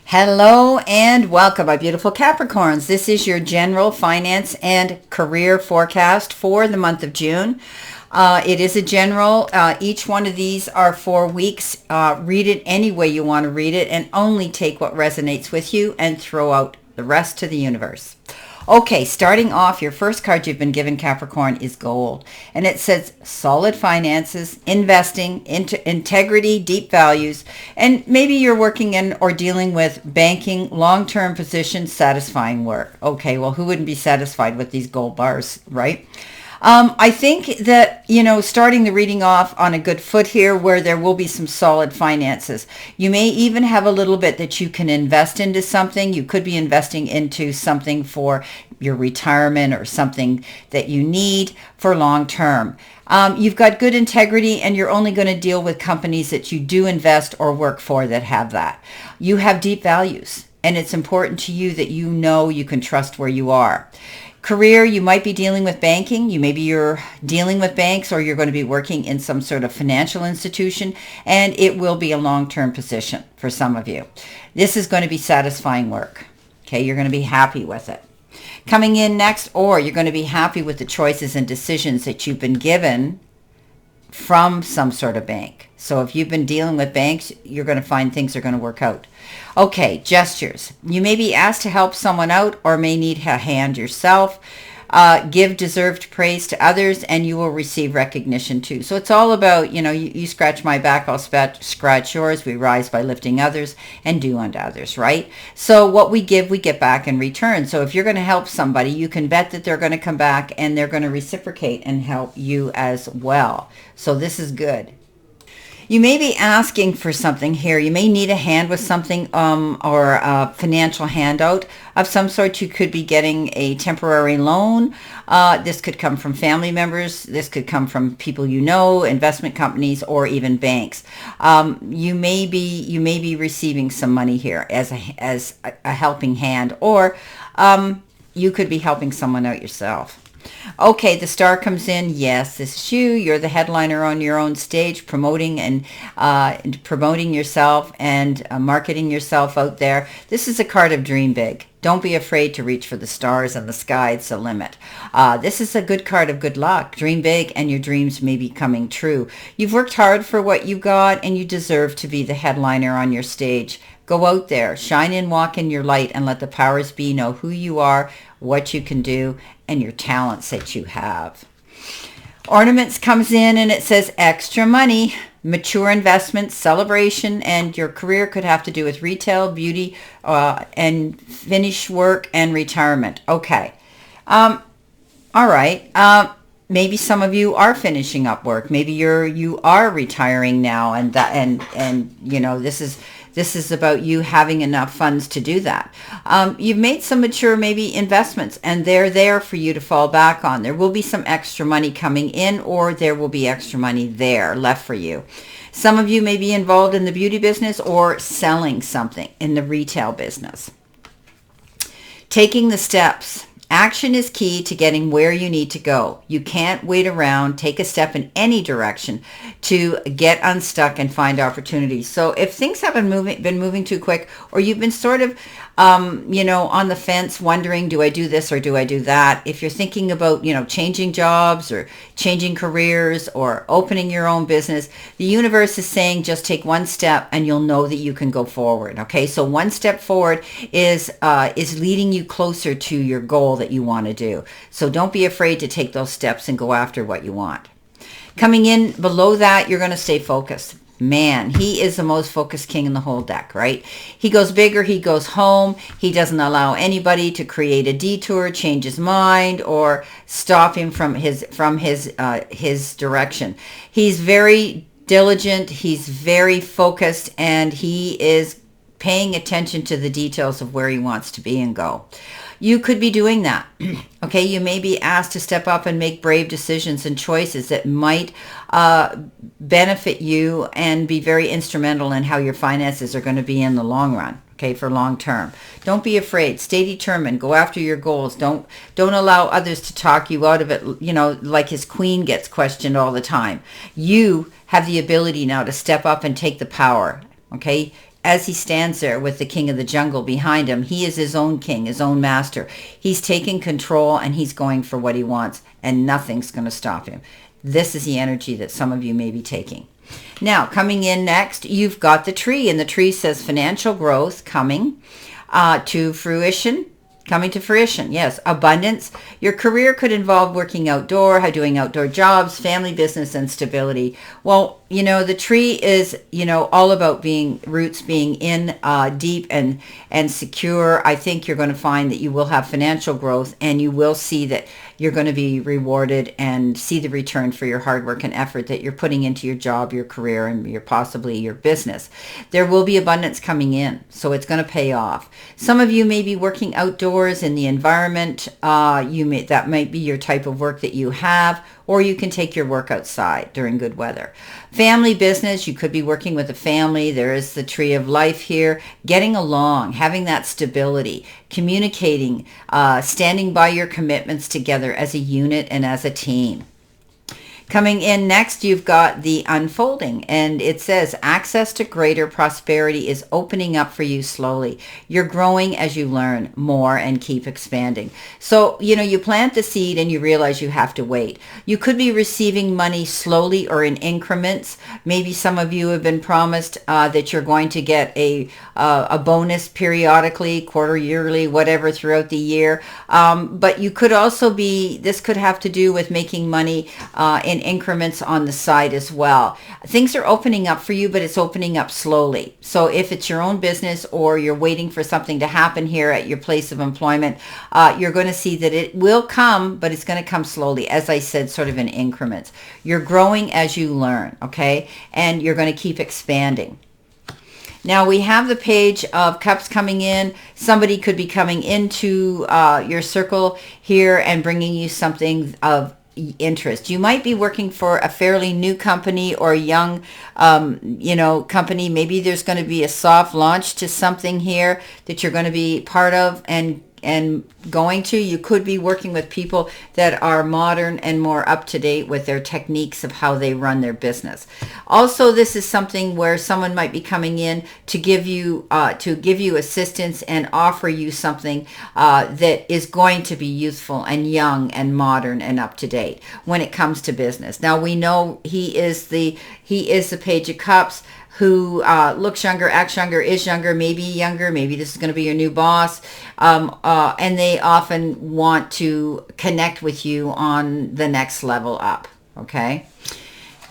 Hello and welcome, my beautiful Capricorns. This is your general finance and career forecast for the month of June. It is a general. Each one of these are 4 weeks. Read it any way you want to read it and only take what resonates with you and throw out the rest to the universe. Okay, starting off, your first card you've been given, Capricorn, is gold. And it says solid finances, investing, integrity, deep values, and maybe you're working in or dealing with banking, long-term positions, satisfying work. Okay, well, who wouldn't be satisfied with these gold bars, right? I think that, starting the reading off on a good foot here where there will be some solid finances. You may even have a little bit that you can invest into something. You could be investing into something for your retirement or something that you need for long term. You've got good integrity and you're only going to deal with companies that you do invest or work for that have that. You have deep values and it's important to you that you know you can trust where you are. Career, you might be dealing with banking. You're dealing with banks or you're going to be working in some sort of financial institution and it will be a long-term position for some of you. This is going to be satisfying work. Okay, you're going to be happy with it. Coming in next, or you're going to be happy with the choices and decisions that you've been given from some sort of bank. So if you've been dealing with banks, you're going to find things are going to work out. Okay, gestures. You may be asked to help someone out or may need a hand yourself. Give deserved praise to others and you will receive recognition too. So it's all about, you scratch my back, I'll scratch yours. We rise by lifting others and do unto others, right? So what we give, we get back in return. So if you're going to help somebody, you can bet that they're going to come back and they're going to reciprocate and help you as well. So this is good. You may be asking for something here. You may need a hand with something or a financial handout of some sort. You could be getting a temporary loan. This could come from family members. This could come from people you know, investment companies, or even banks. You may be receiving some money here as a helping hand, or you could be helping someone out yourself. Okay, the star comes in. Yes, this is you. You're the headliner on your own stage, promoting yourself and marketing yourself out there. This is a card of dream big. Don't be afraid to reach for the stars and the sky. It's the limit. This is a good card of good luck. Dream big and your dreams may be coming true. You've worked hard for what you got and you deserve to be the headliner on your stage. Go out there, shine and walk in your light and let the powers be know who you are, what you can do, and your talents that you have. Ornaments comes in and it says extra money, mature investments, celebration, and your career could have to do with retail, beauty, and finish work and retirement. Okay. All right. Maybe some of you are finishing up work. Maybe you are retiring now, and this is about you having enough funds to do that. You've made some mature maybe investments and they're there for you to fall back on. There will be some extra money coming in or there will be extra money there left for you. Some of you may be involved in the beauty business or selling something in the retail business. Taking the steps. Action is key to getting where you need to go. You can't wait around. Take a step in any direction to get unstuck and find opportunities. So if things have been moving too quick, or you've been sort of, on the fence wondering, do I do this or do I do that? If you're thinking about, changing jobs or changing careers or opening your own business, the universe is saying just take one step and you'll know that you can go forward. Okay, so one step forward is leading you closer to your goal that you want to do. So don't be afraid to take those steps and go after what you want. Coming in below that, you're going to stay focused. Man, he is the most focused king in the whole deck, right? He goes big or he goes home. He doesn't allow anybody to create a detour, change his mind, or stop him from his direction. He's very diligent. He's very focused, and he is paying attention to the details of where he wants to be and go. You could be doing that. Okay, you may be asked to step up and make brave decisions and choices that might benefit you and be very instrumental in how your finances are going to be in the long run. Okay, for long term. Don't be afraid. Stay determined. Go after your goals. Don't allow others to talk you out of it, like his queen gets questioned all the time. You have the ability now to step up and take the power. Okay? as he stands there with the king of the jungle behind him, he is his own king, his own master. He's taking control and he's going for what he wants, and nothing's going to stop him. This is the energy that some of you may be taking. Now, coming in next, you've got the tree, and the tree says financial growth coming to fruition. Coming to fruition, yes. Abundance. Your career could involve working outdoor, doing outdoor jobs, family business, and stability. Well, the tree is, all about roots being in deep and secure. I think you're going to find that you will have financial growth, and you will see that you're going to be rewarded and see the return for your hard work and effort that you're putting into your job, your career, and possibly your business. There will be abundance coming in, so it's going to pay off. Some of you may be working outdoors in the environment. That might be your type of work that you have, or you can take your work outside during good weather. Family business, you could be working with a family. There is the tree of life here. Getting along, having that stability, communicating, standing by your commitments together as a unit and as a team. Coming in next, you've got the unfolding, and it says access to greater prosperity is opening up for you slowly. You're growing as you learn more and keep expanding. So, you plant the seed and you realize you have to wait. You could be receiving money slowly or in increments. Maybe some of you have been promised that you're going to get a bonus periodically, quarter, yearly, whatever, throughout the year. But you could also this could have to do with making money in increments on the side as well. Things are opening up for you, but it's opening up slowly. So if it's your own business or you're waiting for something to happen here at your place of employment, you're going to see that it will come, but it's going to come slowly. As I said, sort of in increments. You're growing as you learn, okay? And you're going to keep expanding. Now we have the Page of Cups coming in. Somebody could be coming into your circle here and bringing you something of interest. You might be working for a fairly new company or a young, company. Maybe there's going to be a soft launch to something here that you're going to be part of and going to. You could be working with people that are modern and more up to date with their techniques of how they run their business. Also, this is something where someone might be coming in to give you assistance and offer you something that is going to be useful and young and modern and up to date when it comes to business. Now we know he is the Page of Cups, who looks younger, acts younger, is younger, maybe this is going to be your new boss, and they often want to connect with you on the next level up, okay?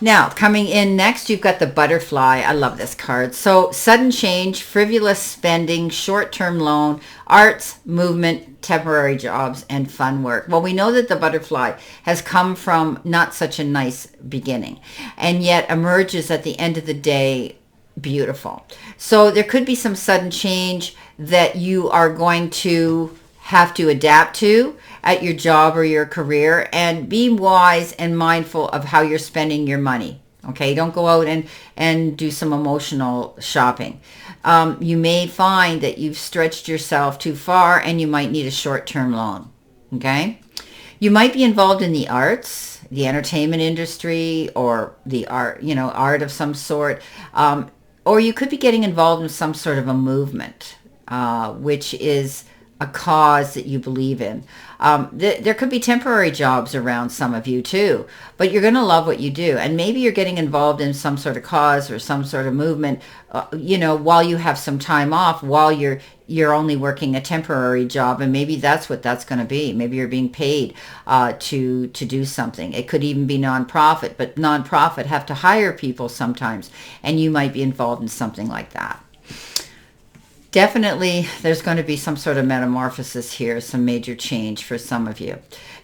Now, coming in next, you've got the Butterfly. I love this card. So, sudden change, frivolous spending, short-term loan, arts, movement, temporary jobs, and fun work. Well, we know that the Butterfly has come from not such a nice beginning, and yet emerges at the end of the day beautiful. So there could be some sudden change that you are going to have to adapt to at your job or your career, and be wise and mindful of how you're spending your money. Okay, don't go out and do some emotional shopping. You may find that you've stretched yourself too far and you might need a short-term loan. Okay, you might be involved in the arts, the entertainment industry, or the art of some sort, or you could be getting involved in some sort of a movement, which is a cause that you believe in. There could be temporary jobs around some of you too, but you're going to love what you do. And maybe you're getting involved in some sort of cause or some sort of movement, while you have some time off, while you're only working a temporary job. And maybe that's what that's going to be. Maybe you're being paid to do something. It could even be nonprofit, but nonprofit have to hire people sometimes, and you might be involved in something like that. Definitely, there's going to be some sort of metamorphosis here, some major change for some of you.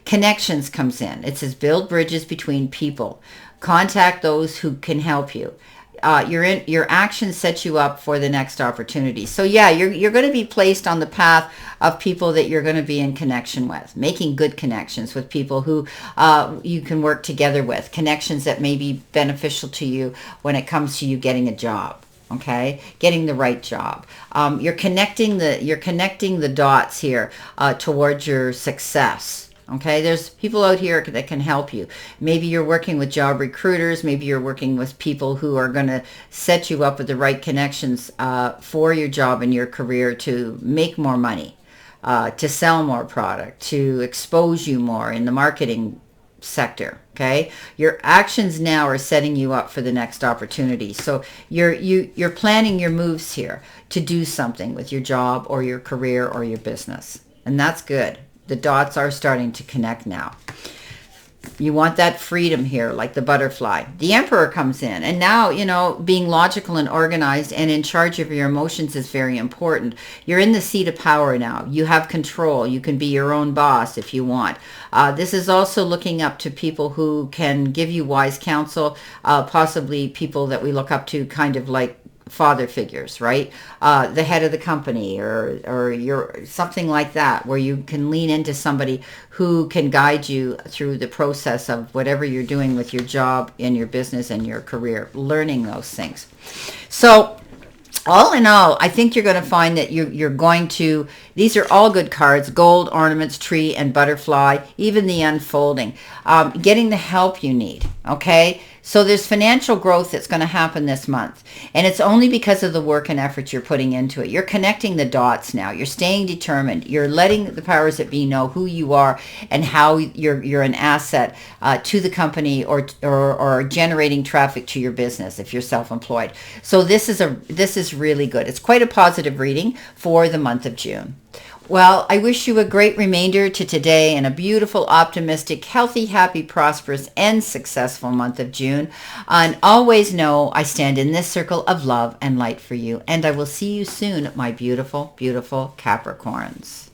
Connections comes in. It says build bridges between people. Contact those who can help you. Your action sets you up for the next opportunity. So yeah, you're going to be placed on the path of people that you're going to be in connection with, making good connections with people who you can work together with, connections that may be beneficial to you when it comes to you getting a job. Okay, getting the right job. You're connecting the dots here towards your success. Okay, there's people out here that can help you. Maybe you're working with job recruiters. Maybe you're working with people who are going to set you up with the right connections for your job and your career to make more money, to sell more product, to expose you more in the marketing sector. Okay, your actions now are setting you up for the next opportunity. So you're planning your moves here to do something with your job or your career or your business, and that's good. The dots are starting to connect now. You want that freedom here, like the butterfly. The Emperor comes in, and now, you know, being logical and organized and in charge of your emotions is very important. You're in the seat of power now. You have control. You can be your own boss if you want. This is also looking up to people who can give you wise counsel, possibly people that we look up to kind of like father figures, right? The head of the company or you're something like that, where you can lean into somebody who can guide you through the process of whatever you're doing with your job and your business and your career, learning those things. So all in all, I think you're going to find that you're going to, these are all good cards: gold, ornaments, tree, and butterfly, even the unfolding, getting the help you need. Okay, so there's financial growth that's going to happen this month, and it's only because of the work and effort you're putting into it. You're connecting the dots now. You're staying determined. You're letting the powers that be know who you are and how you're an asset to the company or generating traffic to your business if you're self-employed. So this is really good. It's quite a positive reading for the month of June. Well, I wish you a great remainder to today and a beautiful, optimistic, healthy, happy, prosperous, and successful month of June. And always know I stand in this circle of love and light for you. And I will see you soon, my beautiful, beautiful Capricorns.